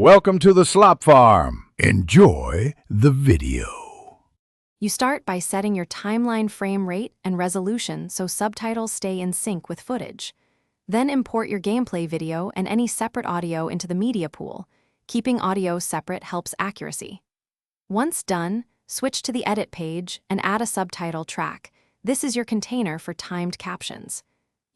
Welcome to the Slop Farm. Enjoy the video. You start by setting your timeline frame rate and resolution so subtitles stay in sync with footage. Then import your gameplay video and any separate audio into the media pool. Keeping audio separate helps accuracy. Once done, switch to the edit page and add a subtitle track. This is your container for timed captions.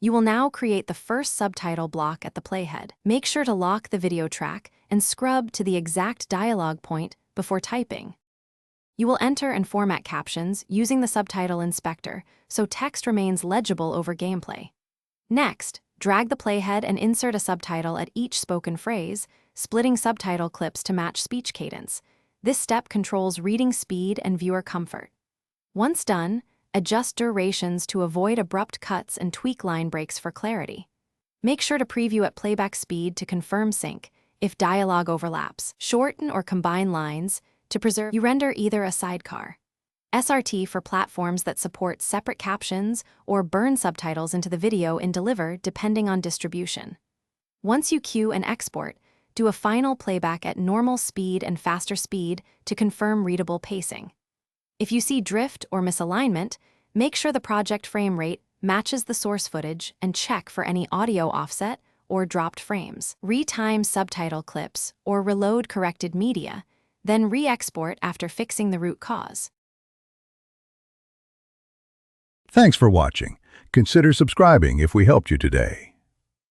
You will now create the first subtitle block at the playhead. Make sure to lock the video track and scrub to the exact dialogue point before typing. You will enter and format captions using the subtitle inspector so text remains legible over gameplay. Next, drag the playhead and insert a subtitle at each spoken phrase, splitting subtitle clips to match speech cadence. This step controls reading speed and viewer comfort. Once done, adjust durations to avoid abrupt cuts and tweak line breaks for clarity. Make sure to preview at playback speed to confirm sync. If dialogue overlaps, shorten or combine lines to preserve. You render either a sidecar SRT for platforms that support separate captions or burn subtitles into the video in Deliver depending on distribution. Once you queue and export, do a final playback at normal speed and faster speed to confirm readable pacing. If you see drift or misalignment, make sure the project frame rate matches the source footage and check for any audio offset or dropped frames. Retime subtitle clips or reload corrected media, then re-export after fixing the root cause. Thanks for watching. Consider subscribing if we helped you today.